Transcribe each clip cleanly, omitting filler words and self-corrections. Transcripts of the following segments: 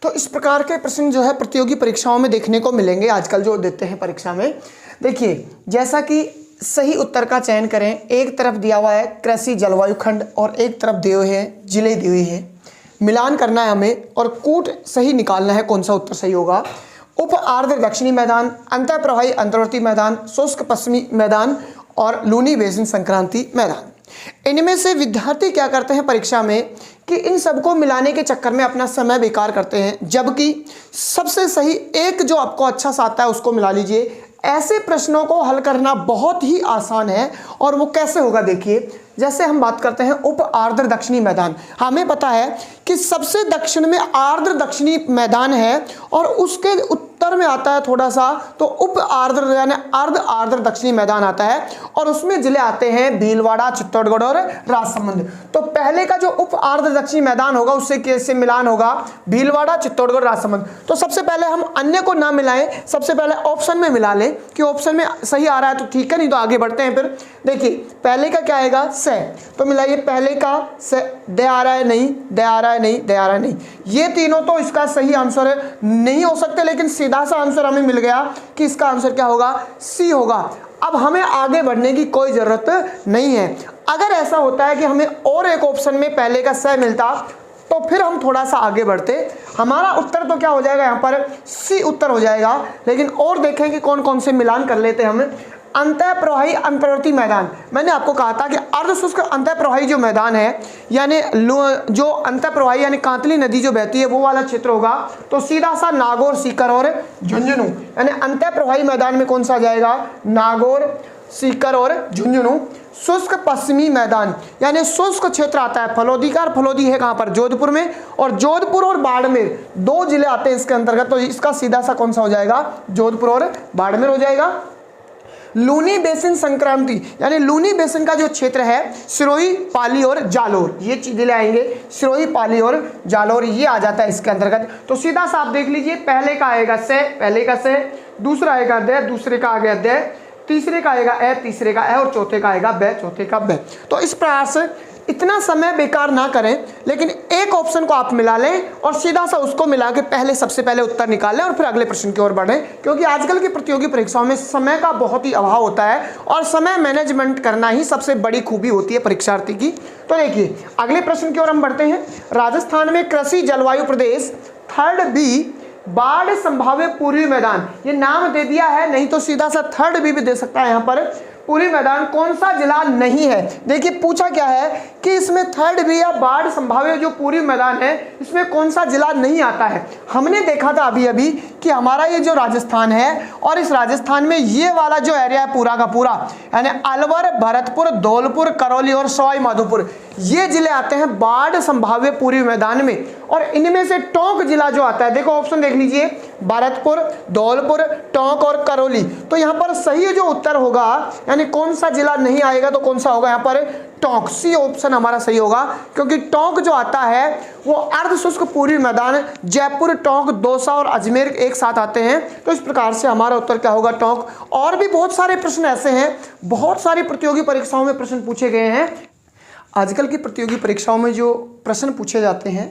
तो इस प्रकार के प्रश्न जो है प्रतियोगी परीक्षाओं में देखने को मिलेंगे आजकल जो देते हैं परीक्षा में। देखिए, जैसा कि सही उत्तर का चयन करें, एक तरफ दिया हुआ है कृषि जलवायु खंड और एक तरफ दिए हुए हैं जिले दिए हुए हैं, मिलान करना है हमें और कूट सही निकालना है, कौन सा उत्तर सही होगा। उप आर्द्र दक्षिणी मैदान, अंतः प्रवाही अंतर्वर्ती मैदान, शुष्क पश्चिमी मैदान और लूनी बेसिन संक्रांति मैदान। इनमें से विद्यार्थी क्या करते हैं परीक्षा में कि इन सबको मिलाने के चक्कर में अपना समय बेकार करते हैं, जबकि सबसे सही एक जो आपको अच्छा सा आता है उसको मिला लीजिए। ऐसे प्रश्नों को हल करना बहुत ही आसान है और वो कैसे होगा देखिए। जैसे हम बात करते हैं उप आर्द्र दक्षिणी मैदान, हमें पता है कि सबसे दक्षिण में आर्द्र दक्षिणी मैदान है और उसके उत्तर में आता है थोड़ा सा तो उप आर्द्र यानी अर्ध आर्द्र दक्षिणी मैदान आता है और उसमें जिले आते हैं भीलवाड़ा, चित्तौड़गढ़ और राजसमंद। तो पहले का जो उप आर्द्र दक्षिणी मैदान होगा उससे कैसे मिलान होगा, भीलवाड़ा, चित्तौड़गढ़, राजसमंद। तो सबसे पहले हम अन्य को ना मिलाएं, सबसे पहले ऑप्शन में मिला लें कि ऑप्शन में सही आ रहा है तो ठीक है, नहीं तो आगे बढ़ते हैं। फिर देखिए पहले का क्या आएगा, से, तो मिलाइए पहले का से, दे आ रहा है नहीं, दे आ रहा है नहीं, दे आ रहा है नहीं, ये तीनों तो इसका सही आंसर नहीं हो सकते, लेकिन सीधा सा आंसर हमें मिल गया कि इसका आंसर क्या होगा, सी होगा। अब हमें आगे बढ़ने की कोई जरूरत नहीं है। अगर ऐसा होता है कि हमें और एक ऑप्शन में पहले का से मिलता तो फिर हम थोड़ा सा आगे बढ़ते, हमारा उत्तर तो क्या हो जाएगा यहाँ पर सी उत्तर हो जाएगा। लेकिन और देखें कि कौन कौन से मिलान कर लेते हैं हम। अंतः प्रवाही अंतर्वर्ती मैदान, मैंने आपको कहा था कि अर्ध शुष्क अंतः प्रवाही जो मैदान है यानी जो अंतः प्रवाही यानी कांतली नदी जो बहती है वो वाला क्षेत्र होगा, तो सीधा सा नागौर, सीकर और झुंझुनू, यानी अंतः प्रवाही मैदान में कौन सा जाएगा, नागौर, सीकर और झुंझुनू। शुष्क पश्चिमी मैदान यानी शुष्क क्षेत्र आता है फलोदी का, फलोदी है कहाँ पर, जोधपुर में, और जोधपुर और बाड़मेर दो जिले आते हैं इसके अंतर्गत, तो इसका सीधा सा कौन सा हो जाएगा, जोधपुर और बाड़मेर हो जाएगा। लूनी बेसिन संक्रांति यानी लूनी बेसिन का जो क्षेत्र है सिरोही, पाली और जालोर, ये जिले आएंगे, सिरोही, पाली और जालोर ये आ जाता है इसके अंतर्गत। तो सीधा सा आप देख लीजिए, पहले का आएगा से, पहले का से, दूसरा आएगा दे, दूसरे का आ गया दे, तीसरे का आएगा ए, तीसरे का ए और चौथे का आएगा बे, चौथे का बे। तो इस प्रकार से इतना समय बेकार ना करें, लेकिन एक ऑप्शन को आप मिला लें और सीधा सा उसको मिला के पहले सबसे पहले उत्तर निकाल लें और फिर अगले प्रश्न की ओर बढ़ें, क्योंकि आजकल की प्रतियोगी परीक्षाओं में समय का बहुत ही अभाव होता है और समय मैनेजमेंट करना ही सबसे बड़ी खूबी होती है परीक्षार्थी की। तो देखिए अगले प्रश्न की ओर हम बढ़ते हैं। राजस्थान में कृषि जलवायु प्रदेश थर्ड बी बाढ़ संभाव्य पूर्वी मैदान, ये नाम दे दिया है, नहीं तो सीधा सा थर्ड बी भी दे सकता है यहाँ पर, पूर्वी मैदान कौन सा जिला नहीं है। देखिए पूछा क्या है कि इसमें थर्ड बी या बाढ़ संभाव्य जो पूर्वी मैदान है इसमें कौन सा जिला नहीं आता है। हमने देखा था अभी अभी कि हमारा ये जो राजस्थान है और इस राजस्थान में ये वाला जो एरिया है पूरा का पूरा यानी अलवर, भरतपुर, धौलपुर, करौली और सवाई माधोपुर ये जिले आते हैं बाढ़ संभाव्य पूर्वी मैदान में, और इनमें से टोंक जिला जो आता है, देखो ऑप्शन देख लीजिए, भरतपुर, धौलपुर, टोंक और करौली। तो यहाँ पर सही जो उत्तर होगा यानी कौन सा जिला नहीं आएगा तो कौन सा होगा यहाँ पर टोंक, सी ऑप्शन हमारा सही होगा, क्योंकि टोंक जो आता है वो अर्ध शुष्क पूर्वी मैदान, जयपुर, टोंक, दौसा और अजमेर एक साथ आते हैं। तो इस प्रकार से हमारा उत्तर क्या होगा, टोंक। और भी बहुत सारे प्रश्न ऐसे हैं, बहुत सारी प्रतियोगी परीक्षाओं में प्रश्न पूछे गए हैं। आजकल की प्रतियोगी परीक्षाओं में जो प्रश्न पूछे जाते हैं,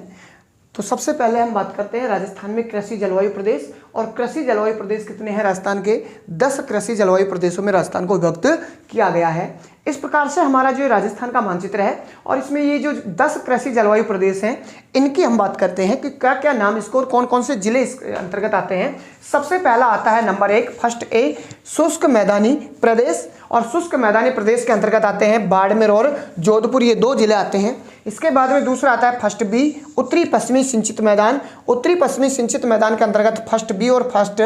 तो सबसे पहले हम बात करते हैं राजस्थान में कृषि जलवायु प्रदेश, और कृषि जलवायु प्रदेश कितने हैं राजस्थान के, 10 कृषि जलवायु प्रदेशों में राजस्थान को विभक्त किया गया है। इस प्रकार से हमारा जो राजस्थान का मानचित्र है और इसमें ये जो 10 कृषि जलवायु प्रदेश हैं इनकी हम बात करते हैं कि क्या क्या नाम इसको और कौन कौन से जिले इस अंतर्गत आते हैं। सबसे पहला आता है नंबर 1 फर्स्ट ए शुष्क मैदानी प्रदेश, और शुष्क मैदानी प्रदेश के अंतर्गत आते हैं बाड़मेर और जोधपुर, ये 2 जिले आते हैं। इसके बाद में दूसरा आता है फर्स्ट बी उत्तरी पश्चिमी सिंचित मैदान, उत्तरी पश्चिमी सिंचित मैदान के अंतर्गत फर्स्ट बी और फर्स्ट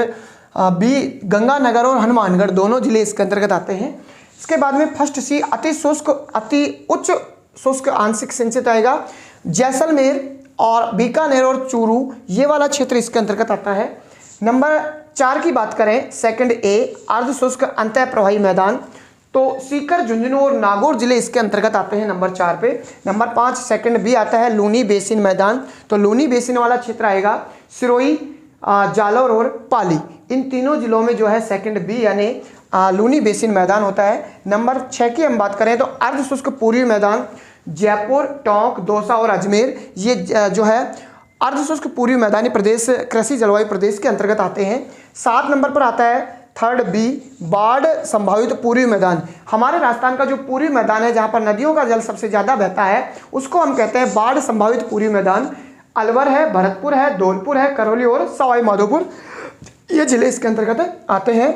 बी गंगानगर और हनुमानगढ़ दोनों जिले इसके अंतर्गत आते हैं। इसके बाद में फर्स्ट सी अति शुष्क अति उच्च शुष्क आंशिक सिंचित आएगा, जैसलमेर और बीकानेर और चूरू ये वाला क्षेत्र इसके अंतर्गत आता है। नंबर 4 की बात करें सेकंड ए अर्ध शुष्क अंतः प्रवाही मैदान, तो सीकर, झुंझुनू और नागौर जिले इसके अंतर्गत आते हैं नंबर 4 पे। नंबर 5 सेकंड बी आता है लूनी बेसिन मैदान, तो लूनी बेसिन वाला क्षेत्र आएगा सिरोही, जालौर और पाली, इन तीनों जिलों में जो है सेकंड बी यानी लूनी बेसिन मैदान होता है। नंबर 6 की हम बात करें तो अर्ध शुष्क पूर्वी मैदान, जयपुर, टोंक, दौसा और अजमेर ये जो है अर्धशुष्क पूर्वी मैदानी प्रदेश कृषि जलवायु प्रदेश के अंतर्गत आते हैं। 7 नंबर पर आता है थर्ड बी, बाढ़ संभावित पूर्वी मैदान। हमारे राजस्थान का जो पूर्वी मैदान है जहाँ पर नदियों का जल सबसे ज़्यादा बहता है उसको हम कहते हैं बाढ़ संभावित पूर्वी मैदान। अलवर है, भरतपुर है, धौलपुर है, करौली और सवाई माधोपुर, ये जिले इसके अंतर्गत आते हैं।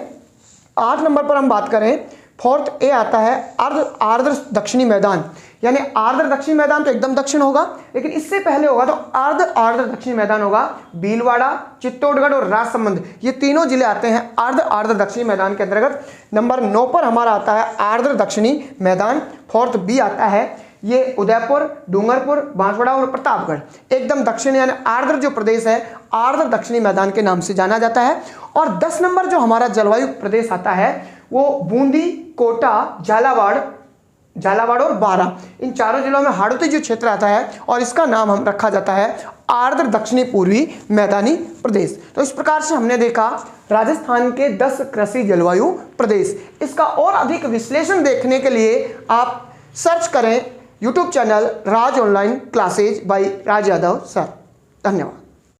8 नंबर पर हम बात करें, फोर्थ ए आता है आर्द्र दक्षिणी मैदान। यानी आर्द्र दक्षिणी मैदान तो एकदम दक्षिण होगा, लेकिन इससे पहले होगा तो आर्द्र दक्षिणी मैदान होगा। भीलवाड़ा, चित्तौड़गढ़ और राजसमंद, ये तीनों जिले आते हैं आर्द्र दक्षिणी मैदान के अंतर्गत। नंबर 9 पर हमारा आता है आर्द्र दक्षिणी मैदान। फोर्थ बी आता है ये उदयपुर, डूंगरपुर, बांसवाड़ा और प्रतापगढ़। एकदम दक्षिण यानी आर्द्र जो प्रदेश है आर्द्र दक्षिणी मैदान के नाम से जाना जाता है। और 10 नंबर जो हमारा जलवायु प्रदेश आता है वो बूंदी, कोटा, झालावाड़ और बारां, इन चारों जिलों में हाड़ौती जो क्षेत्र आता है और इसका नाम हम रखा जाता है आर्द्र दक्षिणी पूर्वी मैदानी प्रदेश। तो इस प्रकार से हमने देखा राजस्थान के 10 कृषि जलवायु प्रदेश। इसका और अधिक विश्लेषण देखने के लिए आप सर्च करें यूट्यूब चैनल राज ऑनलाइन क्लासेज बाय राज यादव सर। धन्यवाद।